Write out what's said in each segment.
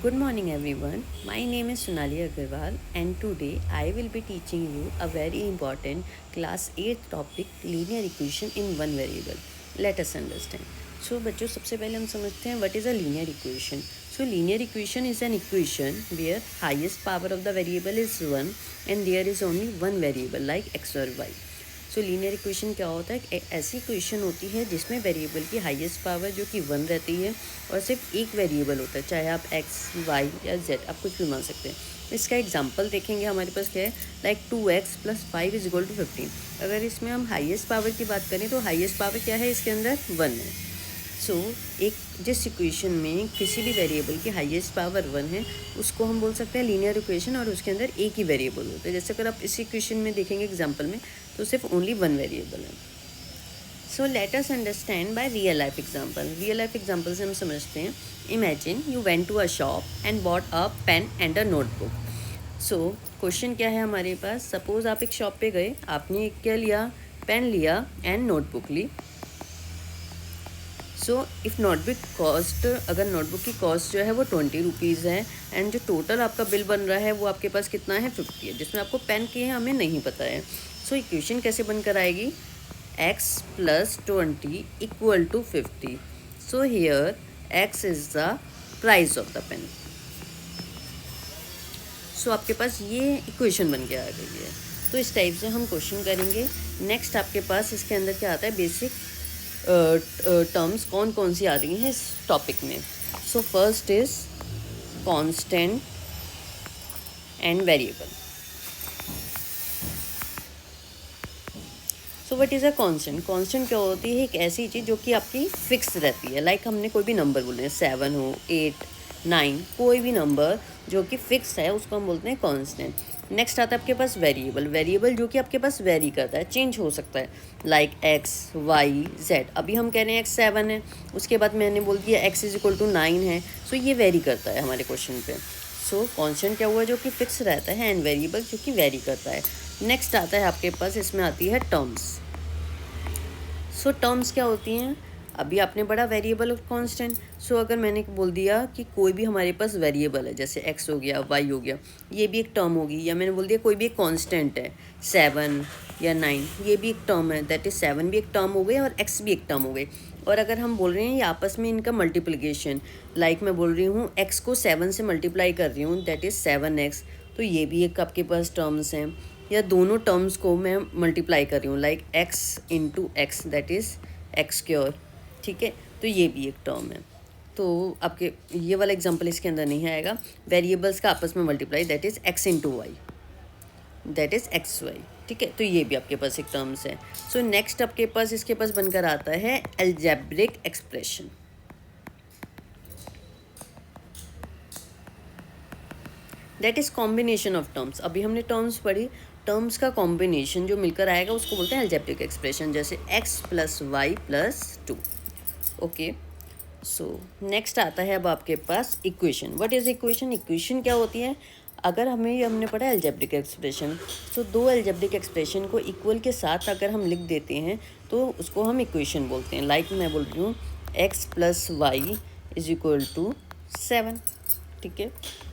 Good morning everyone. My name is Sonali Agarwal and today I will be teaching you a very important class 8 topic linear equation in one variable. Let us understand. So बच्चों सबसे पहले हम समझते हैं what is a linear equation. So linear equation is an equation where highest power of the variable is 1 and there is only one variable like x or y. So linear equation क्या होता है? ऐसी equation होती है जिसमें variable की highest power जो कि 1 रहती है और सिर्फ एक वेरिएबल होता है, चाहे आप x, y या z आप कुछ भी मान सकते हैं। इसका एग्जांपल देखेंगे, हमारे पास क्या है, लाइक 2x + 5 = 15। अगर इसमें हम हाईएस्ट पावर की बात करें तो हाईएस्ट पावर क्या है इसके अंदर? 1 है। सो एक जिस इक्वेशन में किसी भी वेरिएबल की हाईएस्ट पावर 1 है उसको हम बोल सकते हैं लीनियर इक्वेशन और उसके अंदर एक ही वेरिएबल होता है। जैसे अगर आप इस इक्वेशन में देखेंगे एग्जांपल में तो सिर्फ ओनली वन वेरिएबल है। So let us understand by real life example. Real life example से हम समझते हैं। Imagine you went to a shop and bought a pen and a notebook. So question क्या है हमारे पास? सपोज आप एक शॉप पे गए, आपने क्या लिया? पेन लिया एंड नोटबुक ली। सो इफ़ नोटबुक कॉस्ट, अगर नोटबुक की कॉस्ट जो है वो 20 रुपीज़ है एंड जो टोटल आपका बिल बन रहा है वो आपके पास कितना है? 50 है, जिसमें आपको पेन की है हमें नहीं पता है। सो इक्वेशन कैसे बनकर आएगी? x + 20 = 50। So here x is the price of the pen. So आपके पास ये इक्वेशन बन के आ गई है। तो इस टाइप से हम क्वेश्चन करेंगे। नेक्स्ट आपके पास इसके अंदर क्या आता है? बेसिक टर्म्स कौन कौन सी आ रही हैं इस टॉपिक में। So first is constant and variable. So what is a constant? Constant क्या होती है? एक ऐसी चीज़ जो कि आपकी फिक्स रहती है। लाइक हमने कोई भी नंबर बोले हैं, 7 हो, 8, 9, कोई भी नंबर जो कि फिक्स है उसको हम बोलते हैं कांस्टेंट। नेक्स्ट आता है आपके पास वेरिएबल। वेरिएबल जो कि आपके पास वेरी करता है, चेंज हो सकता है, लाइक x, y, z। अभी हम कह रहे हैं x 7 है, उसके बाद मैंने बोल दिया x = 9 है। सो ये वेरी करता है हमारे क्वेश्चन पे। सो कांस्टेंट क्या हुआ? जो कि फिक्स रहता है, एंड वेरिएबल जो कि वेरी करता है। नेक्स्ट आता है आपके पास, इसमें आती है टर्म्स। सो टर्म्स क्या होती हैं? अभी आपने पढ़ा वेरिएबल और कांस्टेंट। सो अगर मैंने बोल दिया कि कोई भी हमारे पास वेरिएबल है, जैसे x हो गया, y हो गया, ये भी एक टर्म होगी। या मैंने बोल दिया कोई भी एक कांस्टेंट है, 7 या 9, ये भी एक टर्म है, दैट इज़ 7 भी एक टर्म हो गई और x भी एक टर्म हो गई। और अगर हम बोल रहे हैं ये आपस में इनका मल्टीप्लिकेशन, लाइक मैं बोल रही हूँ x को 7 से मल्टीप्लाई कर रही हूँ, दैट इज़ 7x, तो ये भी एक आपके पास टर्म्स हैं। या दोनों टर्म्स को मैं मल्टीप्लाई कर रही हूँ, like x × x, that is x²। ठीक है, तो ये भी एक टर्म है। तो आपके ये वाला एग्जांपल इसके अंदर नहीं आएगा। वेरिएबल्स का आपस में multiply, that is x × y, that is xy। ठीक है, तो ये भी आपके पास एक टर्म्स है। सो नेक्स्ट आपके पास इसके पास बनकर आता है algebraic expression. That is combination of terms. अभी हमने टर्म्स पढ़ी, टर्म्स का कॉम्बिनेशन जो मिलकर आएगा उसको बोलते हैं अलजेब्रिक एक्सप्रेशन, जैसे x + y + 2। Okay, so next आता है अब आपके पास equation. What is equation? Equation क्या होती है? अगर हमने पढ़ा है अलजेब्रिक एक्सप्रेशन, तो दो अलजेब्रिक एक्सप्रेशन को इक्वल के साथ अगर हम लिख देते हैं तो उसको हम इक्वेशन बोलते हैं। लाइक मैं बोल रही हूँ x + y = 7। ठीक है,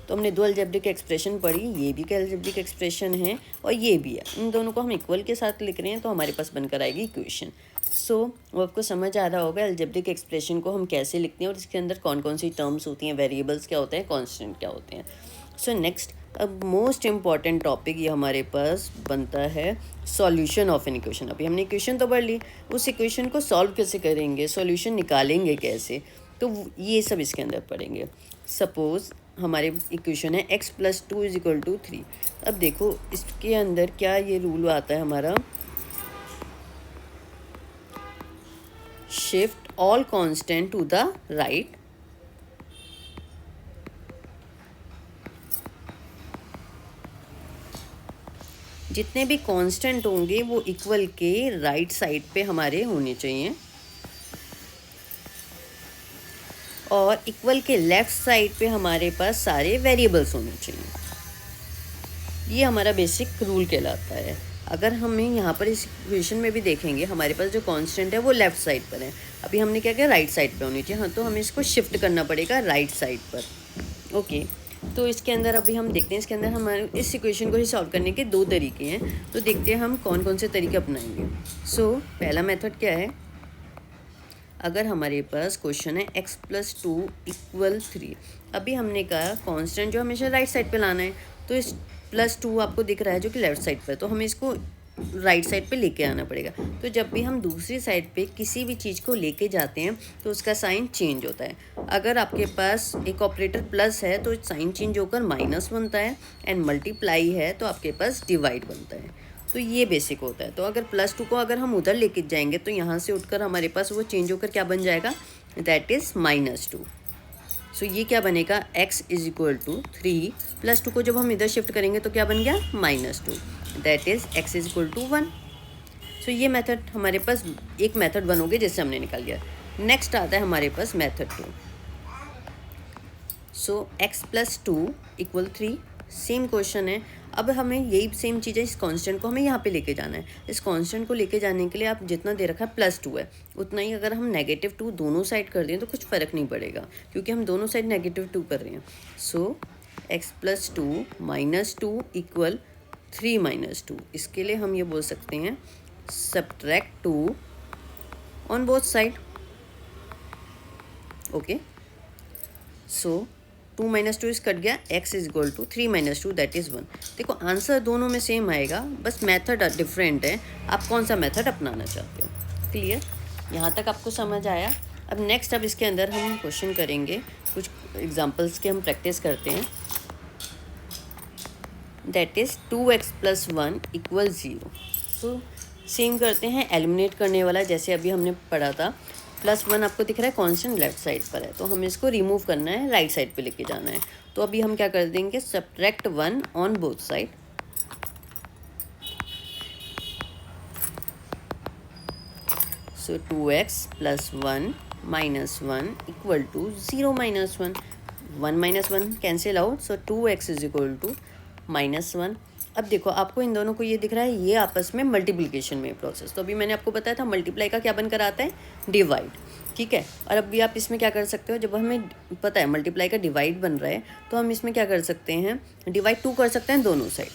तो हमने दो अलजेब्रिक एक्सप्रेशन पढ़ी, ये भी का अलजेब्रिक एक्सप्रेशन है और ये भी है। इन दोनों को हम इक्वल के साथ लिख रहे हैं तो हमारे पास बनकर आएगी इक्वेशन। सो वो आपको समझ आ रहा होगा अलजेब्रिक एक्सप्रेशन को हम कैसे लिखते हैं और इसके अंदर कौन कौन सी टर्म्स होती हैं, वेरिएबल्स क्या होते हैं, कांस्टेंट क्या होते हैं। सो नेक्स्ट, अब मोस्ट इम्पॉर्टेंट टॉपिक ये हमारे पास बनता है सॉल्यूशन ऑफ एन इक्वेशन। अभी हमने इक्वेशन तो पढ़ ली, उस इक्वेशन को सॉल्व कैसे करेंगे, सॉल्यूशन निकालेंगे कैसे, तो ये सब इसके अंदर पढ़ेंगे। सपोज़ हमारे इक्वेशन है x + 2 = 3। अब देखो इसके अंदर क्या ये रूल आता है हमारा, shift all constant to the right. जितने भी कांस्टेंट होंगे वो इक्वल के राइट साइड पे हमारे होने चाहिए और इक्वल के लेफ़्ट साइड पे हमारे पास सारे वेरिएबल्स होने चाहिए। ये हमारा बेसिक रूल कहलाता है। अगर हमें यहाँ पर इस इक्वेशन में भी देखेंगे, हमारे पास जो कांस्टेंट है वो लेफ़्ट साइड पर है। अभी हमने क्या किया, राइट साइड पे होनी चाहिए। हाँ, तो हमें इसको शिफ्ट करना पड़ेगा राइट साइड पर। ओके, तो इसके अंदर अभी हम देखते हैं, इसके अंदर हमारे इस इक्वेशन को ही सॉल्व करने के 2 तरीके हैं, तो देखते हैं हम कौन कौन से तरीके अपनाएंगे। सो पहला मेथड क्या है, अगर हमारे पास क्वेश्चन है x+2 = 3, अभी हमने कहा कांस्टेंट जो हमेशा राइट साइड पे लाना है, तो इस +2 आपको दिख रहा है जो कि लेफ्ट साइड पे है, तो हमें इसको राइट साइड पे लेके आना पड़ेगा। तो जब भी हम दूसरी साइड पे किसी भी चीज़ को लेके जाते हैं तो उसका साइन चेंज होता है। अगर आपके पास एक ऑपरेटर प्लस है तो साइन चेंज होकर माइनस बनता है, एंड मल्टीप्लाई है तो आपके पास डिवाइड बनता है। तो ये बेसिक होता है। तो अगर +2 को अगर हम उधर लेके जाएंगे तो यहाँ से उठकर हमारे पास वो चेंज होकर क्या बन जाएगा, दैट इज़ -2। सो ये क्या बनेगा, x = 3 +2 को जब हम इधर शिफ्ट करेंगे तो क्या बन गया, -2, दैट इज़ x = 1। सो ये मेथड हमारे पास एक मेथड 1 हो गया जिससे हमने निकाल लिया। नेक्स्ट आता है हमारे पास मेथड 2। सो x+2 = 3, सेम क्वेश्चन है। अब हमें यही सेम चीज़ है, इस कांस्टेंट को हमें यहाँ पे लेके जाना है। इस कांस्टेंट को लेके जाने के लिए आप जितना दे रखा है +2 है, उतना ही अगर हम -2 दोनों साइड कर दें तो कुछ फ़र्क नहीं पड़ेगा, क्योंकि हम दोनों साइड -2 कर रहे हैं। सो x+2 - 2 = 3 - 2। इसके लिए हम ये बोल सकते हैं subtract 2 on both side. Okay, सो 2 - 2 इस कट गया, x = 3 - 2 दैट इज़ 1। देखो आंसर दोनों में सेम आएगा, बस मेथड डिफरेंट है, आप कौन सा मेथड अपनाना चाहते हो। क्लियर, यहाँ तक आपको समझ आया। अब नेक्स्ट, अब इसके अंदर हम क्वेश्चन करेंगे, कुछ एग्जांपल्स के हम प्रैक्टिस करते हैं। That is 2x + 1 = 0। So same करते हैं, एलिमिनेट करने वाला, जैसे अभी हमने पढ़ा था। +1 आपको दिख रहा है कांस्टेंट लेफ्ट साइड पर है, तो हमें इसको रिमूव करना है, राइट साइड पे लेके जाना है। तो अभी हम क्या कर देंगे, subtract 1 on both side. So 2x + 1 - 1 = 0 - 1, 1 - 1 cancel out, so 2x = -1। अब देखो आपको इन दोनों को ये दिख रहा है, ये आपस में मल्टीप्लिकेशन में प्रोसेस। तो अभी मैंने आपको बताया था मल्टीप्लाई का क्या बनकर आता है, डिवाइड, ठीक है। और अभी आप इसमें क्या कर सकते हो, जब हमें पता है मल्टीप्लाई का डिवाइड बन रहा है, तो हम इसमें क्या कर सकते हैं, डिवाइड 2 कर सकते हैं दोनों साइड,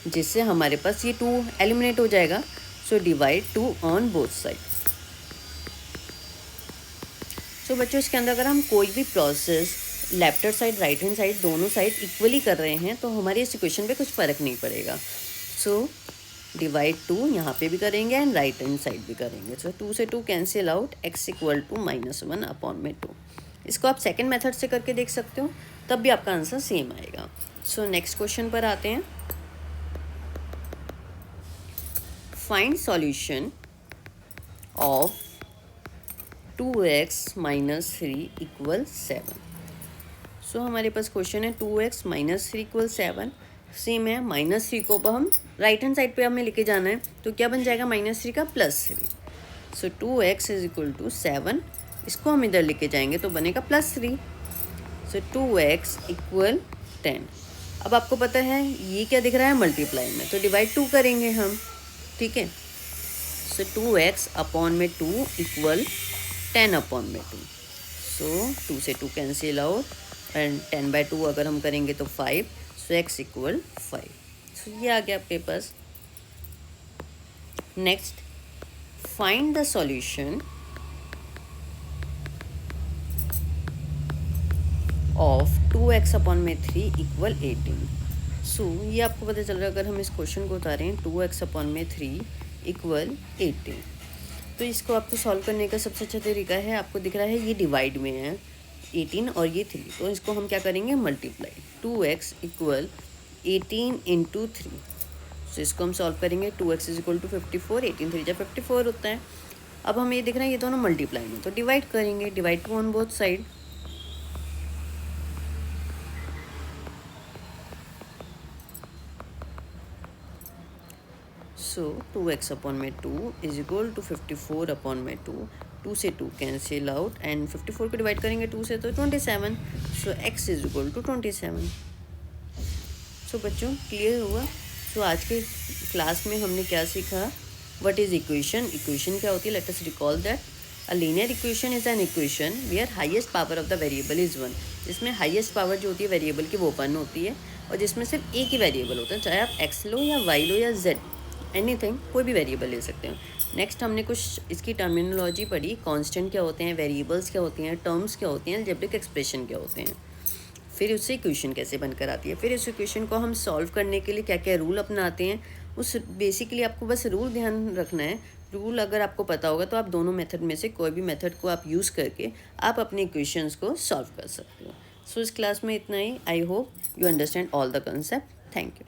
जिससे हमारे पास ये 2 एलिमिनेट हो जाएगा। So divide 2 on both side. So बच्चों, इसके अंदर अगर हम कोई भी process left hand side right hand side दोनों साइड इक्वली कर रहे हैं तो हमारी इस इक्वेशन पे कुछ फ़र्क नहीं पड़ेगा। सो डिवाइड 2 यहाँ पे भी करेंगे एंड राइट हैंड साइड भी करेंगे। सो 2 से 2 कैंसिल आउट, x = -1/2। इसको आप सेकेंड मेथड से करके देख सकते हो, तब भी आपका आंसर सेम आएगा। सो नेक्स्ट क्वेश्चन पर आते हैं। Find solution of 2x - 3 = 7। सो हमारे पास क्वेश्चन है 2x - 3 = 7, सेम है। -3 को अब हम राइट हैंड साइड पे हमें लेके जाना है, तो क्या बन जाएगा -3 का +3। सो 2x = 7, इसको हम इधर लेके जाएंगे तो बनेगा +3। सो 2x = 10। अब आपको पता है ये क्या दिख रहा है, मल्टीप्लाई में, तो डिवाइड 2 करेंगे हम, ठीक है। सो 2x / 2 = 10/2। सो 2 से 2 कैंसिल आउट, एंड 10/2 अगर हम करेंगे तो 5। सो x = 5। सो ये आ गया आपके पास। Next, find the solution of 2x / 3 = 18। So ये आपको पता चल रहा है, अगर हम इस क्वेश्चन को उतारें 2x / 3 = 18, तो इसको आपको सॉल्व करने का सबसे अच्छा तरीका है, आपको दिख रहा है ये डिवाइड में है 18 और ये 3, तो इसको हम क्या करेंगे, मल्टीप्लाई। 2x = 18 × 3। सो इसको हम सॉल्व करेंगे, 2x = 54, 18 3 × 54 होता है। अब हमें ये दिख रहा है ये दोनों मल्टीप्लाई में, तो डिवाइड करेंगे, divide 2 on both side. So 2x / 2 = 54/2। 2 से 2 कैंसिल आउट, एंड 54 को डिवाइड करेंगे 2 से तो 27। सो x = 27। सो बच्चों, क्लियर हुआ। सो आज के क्लास में हमने क्या सीखा, व्हाट इज़ इक्वेशन, इक्वेशन क्या होती है, let us recall that. A linear equation is an equation where highest power of the variable is 1, जिसमें हाईएस्ट पावर जो होती है वेरिएबल की वो 1 होती है, और जिसमें सिर्फ एक ही वेरिएबल होता है, चाहे आप एक्स लो या वाई लो या जेड, एनीथिंग, कोई भी वेरिएबल ले सकते हो। नेक्स्ट हमने कुछ इसकी टर्मिनोलॉजी पढ़ी, कांस्टेंट क्या होते हैं, वेरिएबल्स क्या होती हैं, टर्म्स क्या होती हैं, अलजेब्रिक एक्सप्रेशन क्या होते हैं, फिर उससे इक्वेशन कैसे बनकर आती है, फिर इस इक्वेशन को हम सॉल्व करने के लिए क्या क्या रूल अपनाते हैं। उस बेसिकली आपको बस रूल ध्यान रखना है। रूल अगर आपको पता होगा तो आप दोनों मेथड में से कोई भी मेथड को आप यूज़ करके आप अपने इक्वेशंस को सॉल्व कर सकते हो। सो इस क्लास में इतना ही। I hope you understand all the concept. Thank you.